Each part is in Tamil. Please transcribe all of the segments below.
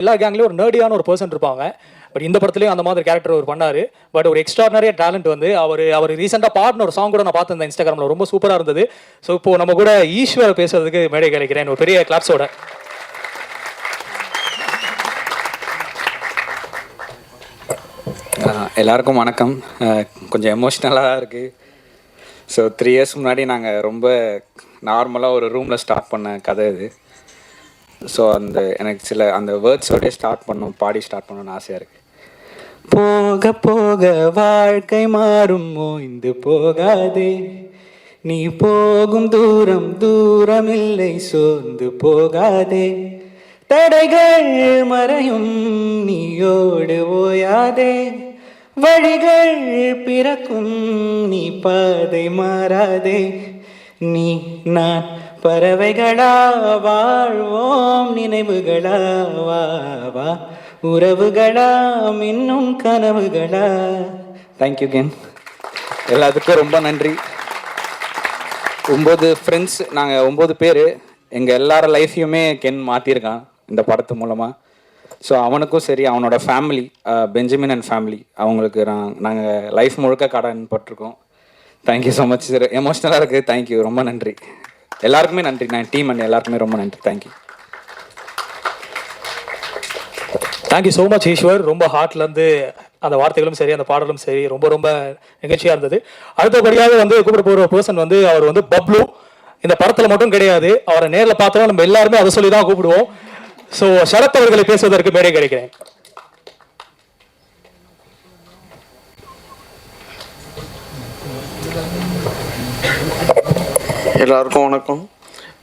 எல்லா கேங்லேயும் ஒரு நர்டியான ஒரு பர்சன் இருப்பாங்க. பட் இந்த படத்துலேயும் அந்த மாதிரி கேரக்டர் அவர் பண்ணார். பட் ஒரு எக்ஸ்ட்ரானரியா டேலண்ட் வந்து அவர் ரீசெண்டாக பாடின ஒரு சாங் கூட நான் பார்த்துருந்தேன் இன்ஸ்டாகிராமில், ரொம்ப சூப்பராக இருந்தது. ஸோ இப்போ நம்ம கூட ஈஸ்வர் பேசுறதுக்கு மேடை கிடைக்கிறேன் ஒரு பெரிய கிளாப்ஸோட. எல்லாருக்கும் வணக்கம். கொஞ்சம் எமோஷ்னலாக தான் இருக்குது. ஸோ 3 இயர்ஸ் முன்னாடி நாங்கள் ரொம்ப நார்மலாக ஒரு ரூமில் ஸ்டார்ட் பண்ண கதை இது. ஸோ எனக்கு சில அந்த வேர்ட்ஸோடய பாடி ஸ்டார்ட் பண்ணணும்னு ஆசையாக இருக்குது. போக போக வாழ்க்கை மாறும், ஓய்ந்து போகாதே, நீ போகும் தூரம் தூரமில்லை, சோர்ந்து போகாதே, தடைகள் மறையும், நீயோடு ஓயாதே, வழிகள் பிறக்கும், நீ பாதை மாறாதே, நீ நான் பறவைகளா வாழ்வோம், நினைவுகளா வா, உறவுகளா இன்னும் கனவுகளா. Thank you can. எல்லாத்துக்கும் ரொம்ப நன்றி. 9 ஃப்ரெண்ட்ஸ், நாங்கள் 9 பேர். எங்கள் எல்லார லைஃப்பையுமே கென் மாற்றிருக்கான் இந்த படத்து மூலமாக. ஸோ அவனுக்கும் சரி, அவனோட ஃபேமிலி, பெஞ்சமின் அண்ட் ஃபேமிலி, அவங்களுக்கு நாங்கள் லைஃப் முழுக்க கடன் பட்டிருக்கோம். Thank you so much sir. எமோஷ்னலாக இருக்குது. தேங்க்யூ, ரொம்ப நன்றி. எல்லாருக்குமே நன்றி. நான் டீம் அண்ட் எல்லாருக்குமே ரொம்ப நன்றி. Thank you. Thank you so much Eswar. ரொம்ப ஹார்ட்லேருந்து அந்த வார்த்தைகளும் சரி, அந்த பாடலும் சரி, ரொம்ப ரொம்ப நிகழ்ச்சியாக இருந்தது. அடுத்தபடியாக வந்து கூப்பிட போகிற பர்சன் வந்து அவர் வந்து பப்ளு. இந்த படத்தில் மட்டும் கிடையாது, அவரை நேரில் பார்த்தோம் நம்ம எல்லாருமே அதை சொல்லி தான் கூப்பிடுவோம். ஸோ சரத் அவர்களை பேசுவதற்கு மேடை கிடைக்கிறேன். எல்லாருக்கும் வணக்கம்.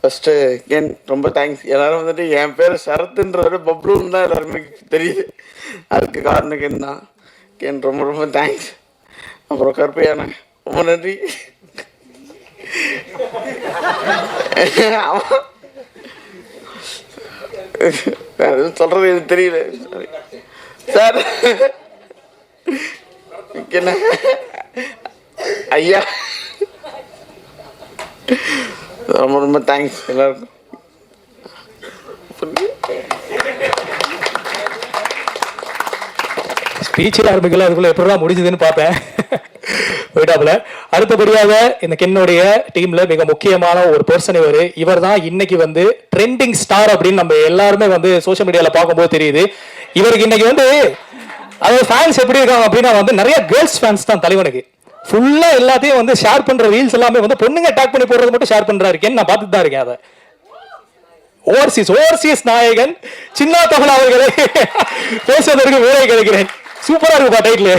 ஃபஸ்ட்டு ஏன் ரொம்ப தேங்க்ஸ். எல்லோரும் வந்துட்டு என் பேர் சரத்துன்றத பப்ளுன்னு தான் எல்லாருமே தெரியுது. அதுக்கு காரணம் கேன் தான். கேன் ரொம்ப ரொம்ப தேங்க்ஸ். அப்புறம் கருப்பையான ரொம்ப நன்றி. வேறு எதுவும் சொல்கிறது எனக்கு தெரியல சார். என்ன ஐயா, ரொம்ப ரொம்ப தேங்க்ஸ் எல்லாருக்கும். ஸ்பீச்சில் ஆரம்பிக்கல, அதுக்குள்ள எப்படிதான் முடிஞ்சதுன்னு பார்த்தேன். அடுத்தபடியாக இந்த கென்னுடைய டீம்ல மிக முக்கியமான ஒரு பர்சன் இவர் தான் இன்னைக்கு வந்து ட்ரெண்டிங் ஸ்டார் அப்படின்னு நம்ம எல்லாருமே வந்து சோஷியல் மீடியால பார்க்கும்போது தெரியுது. இவருக்கு இன்னைக்கு வந்து அதாவது ஃபேன்ஸ் எப்படி இருக்காங்க அப்படின்னா வந்து நிறைய கேர்ள்ஸ் ஃபேன்ஸ் தான் தலைவனுக்கு. ஃபுல்லா எல்லாத்தையும் வந்து ஷேர் பண்ற ரீல்ஸ் எல்லாமே வந்து பொண்ணுங்க டேக் பண்ணி போடுறது மட்டும் ஷேர் பண்றாரு. நான் பார்த்துட்டு தான் இருக்கேன். அதை ஓவர்சீஸ் நாயகன் சின்ன தமிழ் அவர்களை பேசுவதற்கு வேலை கிடைக்கிறேன். சூப்பரா இருக்குப்பா டைட்டில்.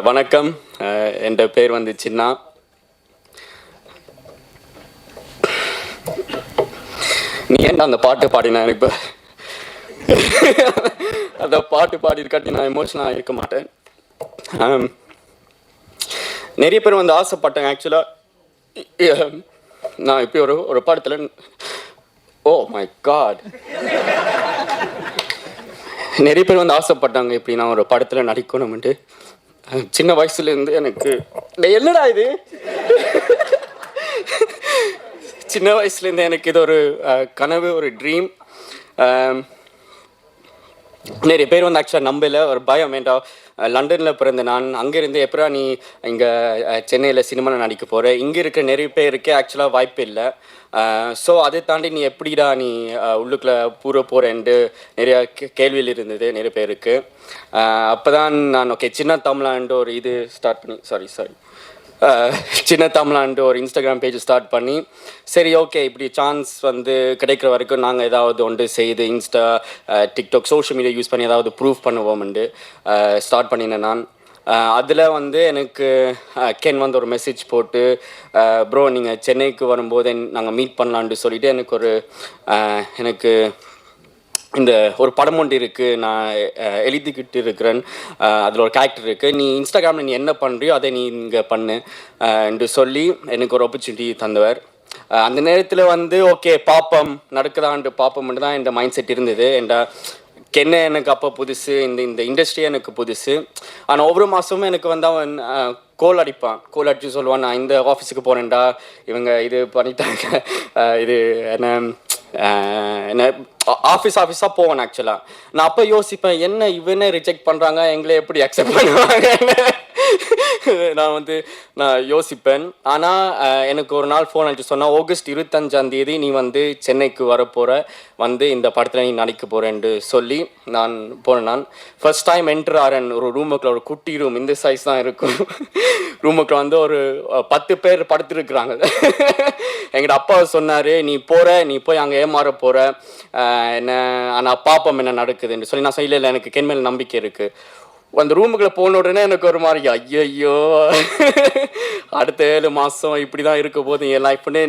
வணக்கம், என் பேர் வந்து சின்னா. நீ ஏன்டா அந்த பாட்டு பாடினா எனக்கு இப்போ அந்த பாட்டு பாடிருக்காட்டி நான் எமோஷனாக இருக்க மாட்டேன். நிறைய பேர் வந்து ஆசைப்பட்டேன். ஆக்சுவலாக நான் இப்போ ஒரு படத்தில், ஓ மை காட், நிறைய பேர் வந்து ஆசைப்பட்டாங்க இப்படி நான் ஒரு படத்தில் நடிக்கணும்ட்டு. சின்ன வயசுலேருந்து எனக்கு என்னடா இது, சின்ன வயசுலேருந்து எனக்கு இது ஒரு கனவு, ஒரு ட்ரீம். நிறைய பேர் வந்து ஆக்சுவலாக நம்பல, ஒரு பயம். வேண்டாம், லண்டனில் பிறந்த நான், அங்கேருந்து எப்படா நீ இங்கே சென்னையில் சினிமாவில் நடிக்க போகிற, இங்கே இருக்கிற நிறைய பேருக்கு ஆக்சுவலாக வாய்ப்பு இல்லை. ஸோ அதை தாண்டி நீ எப்படிடா நீ உள்ளுக்குள்ளே போகிறேன்ட்டு நிறையா கேள்வியில் இருந்தது நிறைய பேருக்கு. அப்போ தான் நான் ஓகே சின்ன தமிழான்ட்டு ஒரு இது ஸ்டார்ட் பண்ணி சின்ன தமிழான்ட்டு ஒரு இன்ஸ்டாகிராம் பேஜ் ஸ்டார்ட் பண்ணி, சரி ஓகே இப்படி சான்ஸ் வந்து கிடைக்கிற வரைக்கும் நாங்கள் ஏதாவது ஒன்று செய்து Insta, TikTok, social media use பண்ணி ஏதாவது ப்ரூவ் பண்ணுவோம்ண்டு ஸ்டார்ட் பண்ணினேன் நான். அதில் வந்து எனக்கு கென் வந்து ஒரு மெசேஜ் போட்டு, ப்ரோ நீங்கள் சென்னைக்கு வரும்போது நாங்கள் மீட் பண்ணலான்ட்டு சொல்லிவிட்டு எனக்கு இந்த ஒரு படம் ஒன்று இருக்குது, நான் எழுதிக்கிட்டு இருக்கிறேன், அதில் ஒரு கேரக்டர் இருக்குது, நீ இன்ஸ்டாகிராமில் நீ என்ன பண்ணுறியோ அதை நீ இங்கே பண்ணு என்று சொல்லி எனக்கு ஒரு ஆப்பர்ச்சுனிட்டி தந்தவர். அந்த நேரத்தில் வந்து ஓகே பார்ப்போம் நடக்குதான்ட்டு பார்ப்போம்ட்டு தான் இந்த மைண்ட் செட் இருந்தது. என்ற கென்ன எனக்கு அப்போ புதுசு, இந்த இந்த இண்டஸ்ட்ரியே எனக்கு புதுசு. ஆனால் ஒவ்வொரு மாதமும் எனக்கு வந்து அவன் கோல் அடித்து சொல்லுவான், நான் இந்த ஆஃபீஸுக்கு போகிறேன்டா, இவங்க இது பண்ணிட்டாங்க, இது என்ன ஆஃபீஸாக போவேன். ஆக்சுவலாக நான் அப்போ யோசிப்பேன், என்ன இவனே ரிஜெக்ட் பண்ணுறாங்க, எங்களே எப்படி அக்செப்ட் பண்ணுவாங்க நான் யோசிப்பேன். ஆனால் எனக்கு ஒரு நாள் ஃபோன் அடிச்சு சொன்னால், ஆகஸ்ட் 25 நீ வந்து சென்னைக்கு வரப்போகிற, வந்து இந்த படத்தில் நீ நடிக்க போகிறேன்னு சொல்லி நான் போனேன். நான் ஃபர்ஸ்ட் டைம் என்ட்ரு ஆறேன் ஒரு ரூமுக்குள்ள, ஒரு குட்டி ரூம், இந்த சைஸ் தான் இருக்கும். ரூமுக்குள்ள வந்து ஒரு 10 பேர் படுத்துருக்குறாங்க. எங்களோட அப்பா சொன்னார், நீ போய் அங்கே ஏமாற போகிற, என்ன ஆனால் பாப்பம் என்ன நடக்குதுன்னு சொல்லி நான் சொல்லல, எனக்கு கென் மேல் நம்பிக்கை இருக்குது. அந்த ரூமுக்குள்ள போன உடனே எனக்கு ஒரு மாதிரி ஐயோ அடுத்த 7 மாதம் இப்படி தான் இருக்க போது என் லைஃப்னு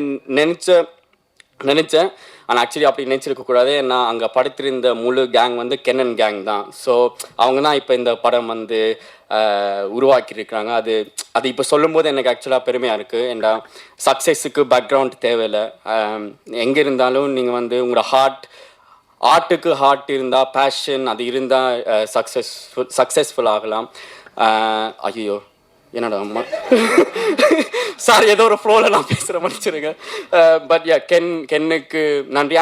நினச்சேன். ஆனால் ஆக்சுவலி அப்படி நினச்சிருக்கக்கூடாது. நான் அங்கே படுத்திருந்த முழு கேங் வந்து கென்னன் கேங் தான். ஸோ அவங்க தான் இப்போ இந்த படம் வந்து உருவாக்கியிருக்கிறாங்க. அது இப்போ சொல்லும்போது எனக்கு ஆக்சுவலாக பெருமையாக இருக்குது. ஏன்னா சக்ஸஸுக்கு பேக்ரவுண்ட் தேவையில்லை. எங்கே இருந்தாலும் நீங்கள் வந்து உங்களோட ஆர்ட்டுக்கு ஹார்ட் இருந்தால், பேஷன் அது இருந்தால் சக்ஸஸ்ஃபுல் ஆகலாம். ஐயோ என்னடா அம்மா சாரி, ஏதோ ஒரு ஃப்ளோவில் நான் பேசுகிற மன்னிச்சிருங்க. பட் கென்னுக்கு நன்றி.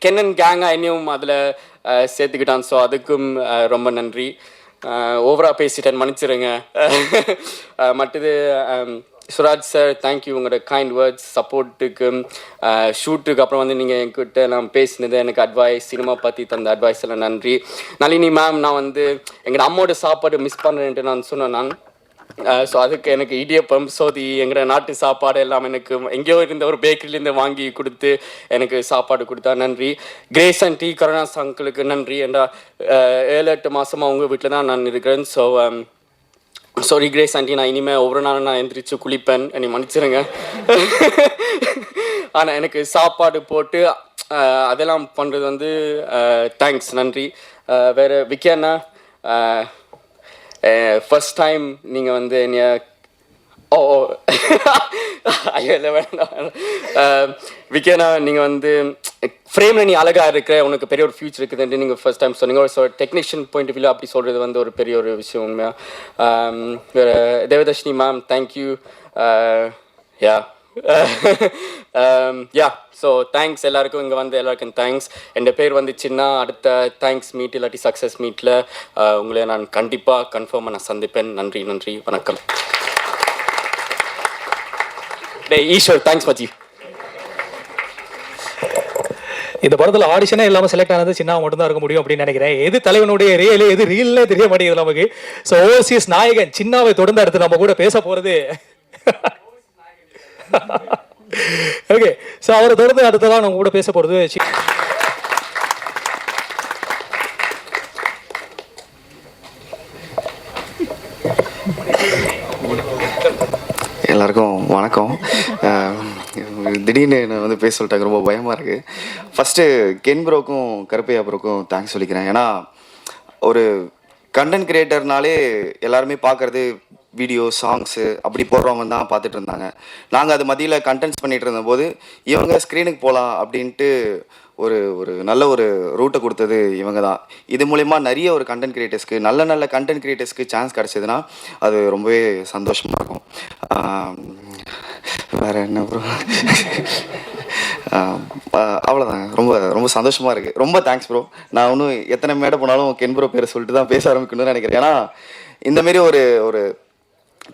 கென்னன் கேங்காக என்னையும் அதில் சேர்த்துக்கிட்டான். ஸோ அதுக்கும் ரொம்ப நன்றி. ஓவராக பேசிட்டேன், மன்னிச்சிருங்க. மற்றது சுராஜ் சார், தேங்க்யூ உங்களோட கைண்ட் வேர்ட்ஸ், சப்போர்ட்டுக்கு, ஷூட்டுக்கு அப்புறம் வந்து நீங்கள் என்கிட்ட நான் பேசினது, எனக்கு அட்வைஸ், சினிமா பற்றி தந்த அட்வைஸ் எல்லாம் நன்றி. நளினி மேம், நான் வந்து எங்களோட அம்மோட சாப்பாடு மிஸ் பண்ணுறேன்ட்டு நான் சொன்னேன். ஸோ அதுக்கு எனக்கு இடியப்பம், சோதி, எங்களோட நாட்டு சாப்பாடு எல்லாம் எனக்கு எங்கேயோ இருந்த ஒரு பேக்கரியிலேருந்து வாங்கி கொடுத்து எனக்கு சாப்பாடு கொடுத்தா நன்றி. கிரேஸ் அண்ட் டி கருணாஸ் அங்கிளுக்கு நன்றி. ஏன்னா 7-8 மாதமாக அவங்க வீட்டில் தான் நான் இருக்கிறேன். ஸோ சாரி கிரேஸ் ஆண்டி, நான் இனிமேல் ஒவ்வொரு நாளும் நான் எந்திரிச்சு குளிப்பேன், என்னை மன்னிச்சிருங்க. ஆனால் எனக்கு சாப்பாடு போட்டு அதெல்லாம் பண்ணுறது வந்து தேங்க்ஸ், நன்றி. வேறு விக்கேண்ணா, ஃபர்ஸ்ட் டைம் நீங்கள் வந்து என்னைய ஐயோ இல்லை வேண்டாம். விக்கேண்ணா, நீங்கள் வந்து ஃப்ரேமில் நீ அழகாக இருக்கிற, உனக்கு பெரிய ஒரு ஃபியூச்சர் இருக்குதுன்ட்டு நீங்கள் ஃபர்ஸ்ட் டைம் சொன்னீங்க. So technician point of view அப்படி சொல்கிறது வந்து ஒரு பெரிய ஒரு விஷயம் உண்மையாக. Devadarshini ma'am, thank you. So thanks எல்லாருக்கும், இங்கே வந்து எல்லாருக்கும் தேங்க்ஸ். என் பேர் வந்து சின்ன, அடுத்த தேங்க்ஸ் மீட் இல்லாட்டி சக்ஸஸ் மீட்டில் உங்களை நான் கண்டிப்பாக கன்ஃபார்மாக நான் சந்திப்பேன். நன்றி, வணக்கம். ஈஸ்வர், தேங்க்ஸ் மச்சி. இந்த படத்துல ஆடிஷனே இல்லாம செலக்ட் ஆனது சின்ன மட்டும்தான் இருக்க முடியும் அப்படின்னு நினைக்கிறேன். எது தலைவனுடைய ரியல், எது ரீல்னே தெரிய மாட்டேங்குது நமக்கு. ஸோ ஓசிஎஸ் நாயகன் சின்னாவை தொடர்ந்து அடுத்து நம்ம கூட பேச போறது. ஓகே, ஸோ அவரை தொடர்ந்து அடுத்ததான் நம்ம கூட பேச போறது. எல்லாருக்கும் வணக்கம். திடீர்னு நான் வந்து பேச சொல்லிட்டாங்க, ரொம்ப பயமாக இருக்குது. ஃபஸ்ட்டு கென் ப்ரோக்கும் கருப்பையா ப்ரோக்கும் தேங்க்ஸ் சொல்லிக்கிறேன். ஏன்னா ஒரு கண்டென்ட் கிரியேட்டர்னாலே எல்லாருமே பார்க்குறது வீடியோ, சாங்ஸு அப்படி போடுறவங்க தான் பார்த்துட்டு இருந்தாங்க. நாங்கள் அது மத்தியில் கண்டென்ட்ஸ் பண்ணிகிட்டு இருந்தபோது இவங்க ஸ்க்ரீனுக்கு போகலாம் அப்படின்ட்டு ஒரு நல்ல ஒரு ரூட்டை கொடுத்தது இவங்க தான். இது மூலிமா நிறைய ஒரு கண்டென்ட் கிரியேட்டர்ஸ்க்கு, நல்ல கண்டென்ட் கிரியேட்டர்ஸ்க்கு சான்ஸ் கிடச்சிதுன்னா அது ரொம்பவே சந்தோஷமாக இருக்கும். வேறு என்ன ப்ரோ, அவ்வளோதாங்க. ரொம்ப சந்தோஷமாக இருக்குது. ரொம்ப தேங்க்ஸ் ப்ரோ. நான் இன்னும் எத்தனை மேடை போனாலும் கென் ப்ரோ பேரை சொல்லிட்டு தான் பேச ஆரம்பிக்கணும்னு நினைக்கிறேன். ஏன்னா இந்தமாரி ஒரு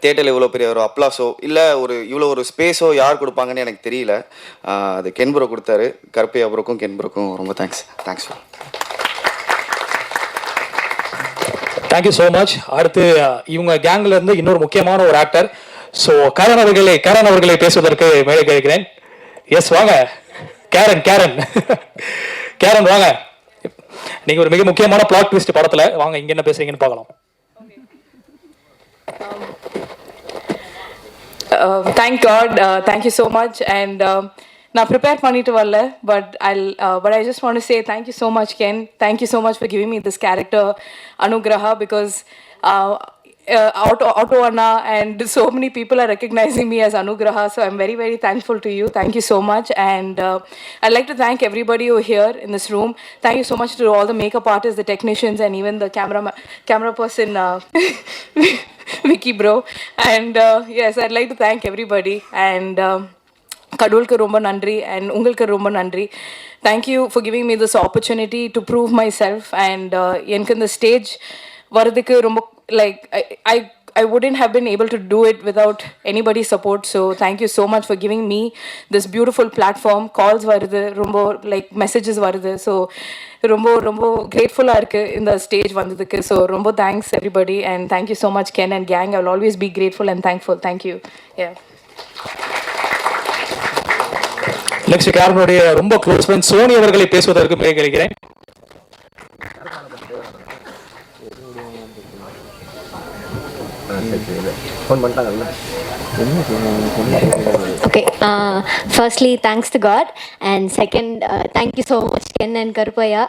தேட்டரில் இவ்வளோ பெரிய ஒரு அப்ளாஸோ இல்லை இவ்வளோ ஒரு ஸ்பேஸோ யார் கொடுப்பாங்கன்னு எனக்கு தெரியல. அது கென் ப்ரோ கொடுத்தாரு. கருப்பையா ப்ரோக்கும் கென் ப்ரோக்கும் ரொம்ப thanks bro. Thank you so much. அடுத்து இவங்க கேங்ல இருந்து இன்னொரு முக்கியமான ஒரு ஆக்டர், ஸோ கரண் அவர்களை பேசுவதற்கு மேலே கேட்கிறேன். எஸ், வாங்க கேரன் வாங்க. நீங்க ஒரு மிக முக்கியமான பிளாட் ட்விஸ்ட் படத்துல, வாங்க இங்க என்ன பேசுறீங்கன்னு பார்க்கலாம். Thank God, thank you so much. And நான் ப்ரிப்பேர் பண்ணிட்டு வரல, but I just want to say thank you so much, Ken. Thank you so much for giving me this character, Anugraha, because Auto Anna, and so many people are recognizing me as Anugraha. So I'm very, very thankful to you. Thank you so much. And I'd like to thank everybody who here in this room. Thank you so much to all the makeup artists, the technicians, and even the camera person, Vicky bro. And yes, I'd like to thank everybody. And கடவுளுக்கு ரொம்ப நன்றி அண்ட் உங்களுக்கு ரொம்ப நன்றி. Thank you for giving me this opportunity to prove my self. And எனக்கு இந்த ஸ்டேஜ் வரதுக்கு ரொம்ப like I wouldn't have been able to do it without anybody's support. So thank you so much for giving me this beautiful platform. Calls வருது, ரொம்ப like messages வருது. So ரொம்ப grateful-ஆ இருக்கு இந்த ஸ்டேஜ் வந்ததுக்கு. So ரொம்ப thanks everybody and thank you so much Ken and gang. I will always be grateful and thankful. Thank you. Yeah. Next கேரனுடைய ரொம்ப க்ளோஸ் ஃப்ரெண்ட் சோனி அவர்களை பேசுவதற்கு மிக கேட்கிறேன். Okay, firstly thanks to God and second thank you so much Ken and Karupaya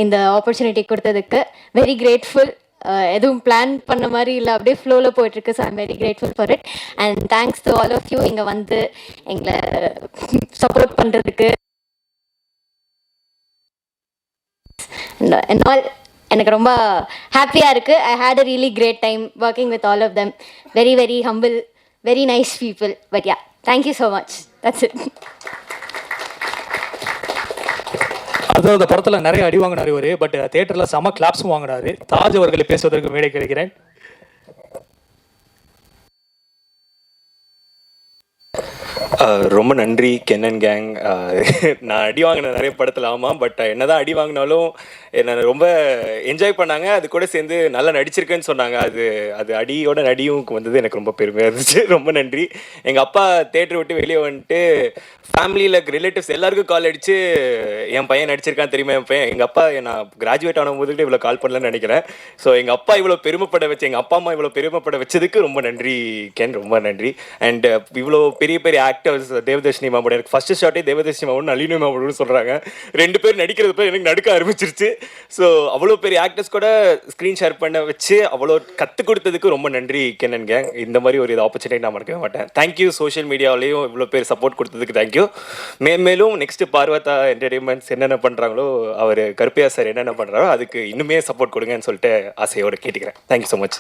இந்த opportunity கொடுத்ததுக்கு. Very grateful. எதுவும் பிளான் பண்ண மாதிரி இல்லை, அப்படியே ஃப்ளோவில் போயிட்டுருக்கு. So I'm very grateful for it and thanks to all of you இங்கே வந்து எங்களை சப்போர்ட் பண்ணுறதுக்கு அண்ட் ஆல். எனக்கு ரொம்ப ஹாப்பியாக இருக்குது. I had a really great time working with all of them. Very very humble, very nice people. But yeah, thank you so much. That's it. அதுவும் அந்த படத்தில் நிறைய அடி வாங்கினார் இவர். பட் தியேட்டரில் செம கிளாப்ஸும் வாங்கினாரு. தாஜ் அவர்களை பேசுவதற்கு மேடை கிடைக்கிறேன். ரொம்ப நன்றி கென் அண்ட் கேங். நான் அடி வாங்கினேன் நிறைய படத்தில், ஆமாம். பட் என்னதான் அடி வாங்கினாலும் என்னை ரொம்ப என்ஜாய் பண்ணாங்க. அது கூட சேர்ந்து நல்லா நடிச்சிருக்கேன்னு சொன்னாங்க. அது அடியோட நடியும் வந்தது எனக்கு ரொம்ப பெருமையாக இருந்துச்சு. ரொம்ப நன்றி. எங்கள் அப்பா தேட்டர் விட்டு வெளியே வந்துட்டு ஃபேமிலியில் ரிலேட்டிவ்ஸ் எல்லாருக்கும் கால் அடித்து என் பையன் நடிச்சிருக்கான்னு தெரியுமா என் பையன். எங்கள் அப்பா நான் கிராஜுவேட் ஆன போதுகிட்ட இவ்வளோ கால் பண்ணலன்னு நினைக்கிறேன். ஸோ எங்கள் அப்பா இவ்வளோ பெருமைப்பட வச்சு, எங்கள் அப்பா அம்மா இவ்வளோ பெருமைப்பட வச்சதுக்கு ரொம்ப நன்றி கென், ரொம்ப நன்றி. அண்ட் இவ்வளோ பெரிய பெரிய ஆக்டர்ஸ் தேவதர்ஷினி மாமோட, எனக்கு ஃபர்ஸ்ட் ஷாட்டே தேவதர்ஷினி மாமோட நளினி மாமோடு சொல்கிறாங்க. ரெண்டு பேர் நடிக்கிறது போய் எனக்கு நடுக்க ஆரம்பிச்சிருச்சு. ஸோ அவ்வளோ பெரிய ஆக்டர்ஸ் கூட ஸ்க்ரீன் ஷேர் பண்ண வச்சு அவ்வளோ கற்றுக் கொடுத்ததுக்கு ரொம்ப நன்றி கென் அண்ட் கேங். இந்த மாதிரி ஒரு இது ஆப்பர்ச்சுனிட்டி நான் மறக்கவே மாட்டேன். தேங்க்யூ. சோஷியல் மீடியாவிலையும் இவ்வளோ பேர் சப்போர்ட் கொடுத்ததுக்கு தேங்க்யூ. மேலும் நெக்ஸ்ட் பார்வதா என்டர்டெயின்மெண்ட்ஸ் என்னென்ன பண்ணுறாங்களோ, அவர் கருப்பையா சார் என்னென்ன பண்ணுறாரோ அதுக்கு இன்னுமே சப்போர்ட் கொடுங்கன்னு சொல்லிட்டு ஆசையோடு கேட்டுக்கிறேன். Thank you so much.